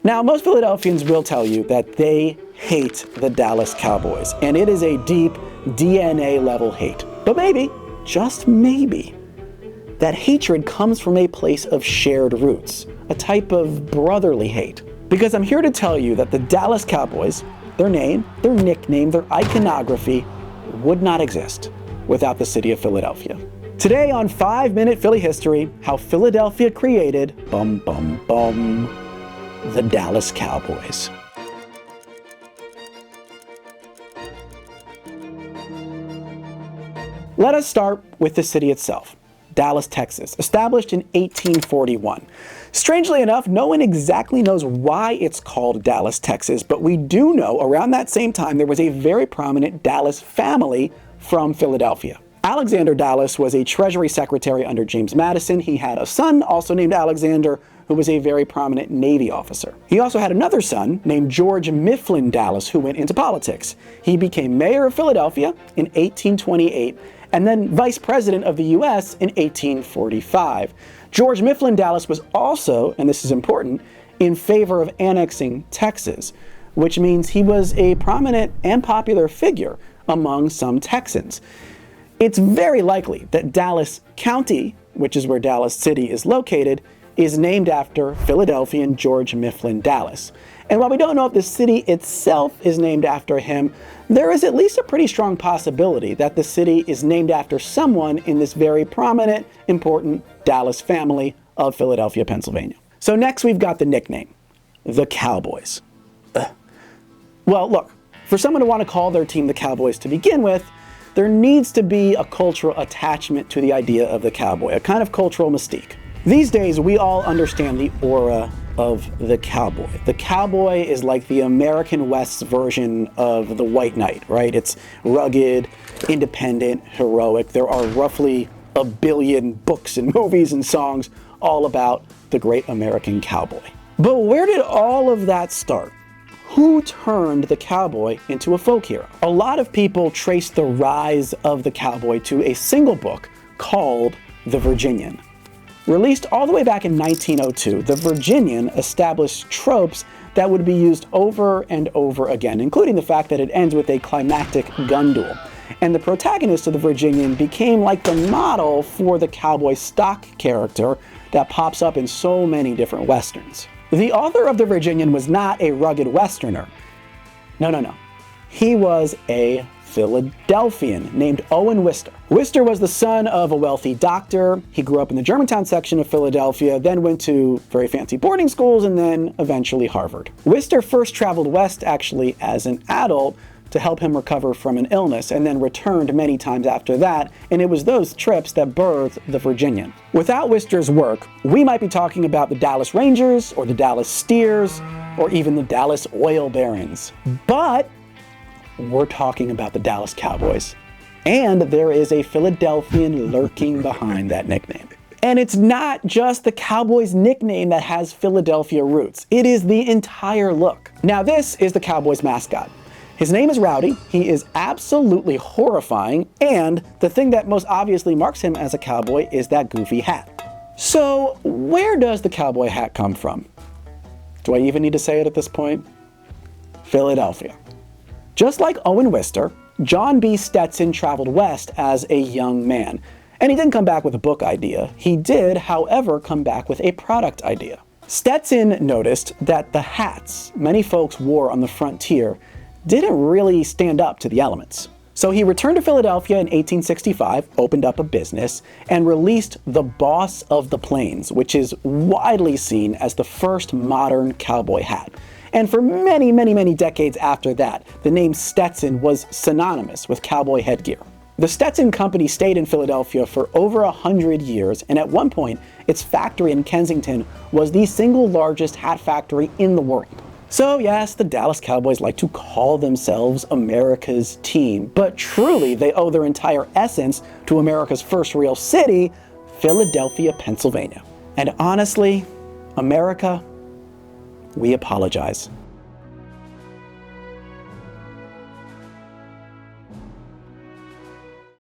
Now, most Philadelphians will tell you that they hate the Dallas Cowboys, and it is a deep DNA level hate. But maybe, just maybe, that hatred comes from a place of shared roots, a type of brotherly hate. Because I'm here to tell you that the Dallas Cowboys, their name, their nickname, their iconography, would not exist without the city of Philadelphia. Today on 5-Minute Philly History, how Philadelphia created, the Dallas Cowboys. Let us start with the city itself, Dallas, Texas, established in 1841. Strangely enough, no one exactly knows why it's called Dallas, Texas, but we do know around that same time there was a very prominent Dallas family from Philadelphia. Alexander Dallas was a Treasury Secretary under James Madison. He had a son also named Alexander, who was a very prominent Navy officer. He also had another son named George Mifflin Dallas, who went into politics. He became mayor of Philadelphia in 1828 and then vice president of the U.S. in 1845. George Mifflin Dallas was also, and this is important, in favor of annexing Texas, which means he was a prominent and popular figure among some Texans. It's very likely that Dallas County, which is where Dallas City is located, is named after Philadelphian George Mifflin Dallas. And while we don't know if the city itself is named after him, there is at least a pretty strong possibility that the city is named after someone in this very prominent, important Dallas family of Philadelphia, Pennsylvania. So next we've got the nickname, the Cowboys. Well, look, for someone to want to call their team the Cowboys to begin with, there needs to be a cultural attachment to the idea of the cowboy, a kind of cultural mystique. These days, we all understand the aura of the cowboy. The cowboy is like the American West's version of the white knight, right? It's rugged, independent, heroic. There are roughly a billion books and movies and songs all about the great American cowboy. But where did all of that start? Who turned the cowboy into a folk hero? A lot of people trace the rise of the cowboy to a single book called The Virginian. Released all the way back in 1902, The Virginian established tropes that would be used over and over again, including the fact that it ends with a climactic gun duel. And the protagonist of The Virginian became like the model for the cowboy stock character that pops up in so many different westerns. The author of The Virginian was not a rugged westerner. No. He was a Philadelphian named Owen Wister. Wister was the son of a wealthy doctor. He grew up in the Germantown section of Philadelphia, then went to very fancy boarding schools, and then eventually Harvard. Wister first traveled west actually as an adult to help him recover from an illness, and then returned many times after that, and it was those trips that birthed The Virginian. Without Wister's work, we might be talking about the Dallas Rangers, or the Dallas Steers, or even the Dallas Oil Barons. But we're talking about the Dallas Cowboys. And there is a Philadelphian lurking behind that nickname. And it's not just the Cowboys nickname that has Philadelphia roots. It is the entire look. Now this is the Cowboys mascot. His name is Rowdy, he is absolutely horrifying, and the thing that most obviously marks him as a cowboy is that goofy hat. So where does the cowboy hat come from? Do I even need to say it at this point? Philadelphia. Just like Owen Wister, John B. Stetson traveled west as a young man. And he didn't come back with a book idea. He did, however, come back with a product idea. Stetson noticed that the hats many folks wore on the frontier didn't really stand up to the elements. So he returned to Philadelphia in 1865, opened up a business, and released the Boss of the Plains, which is widely seen as the first modern cowboy hat. And for many, many, many decades after that, the name Stetson was synonymous with cowboy headgear. The Stetson Company stayed in Philadelphia for over 100 years, and at one point, its factory in Kensington was the single largest hat factory in the world. So yes, the Dallas Cowboys like to call themselves America's team, but truly they owe their entire essence to America's first real city, Philadelphia, Pennsylvania. And honestly, America, we apologize.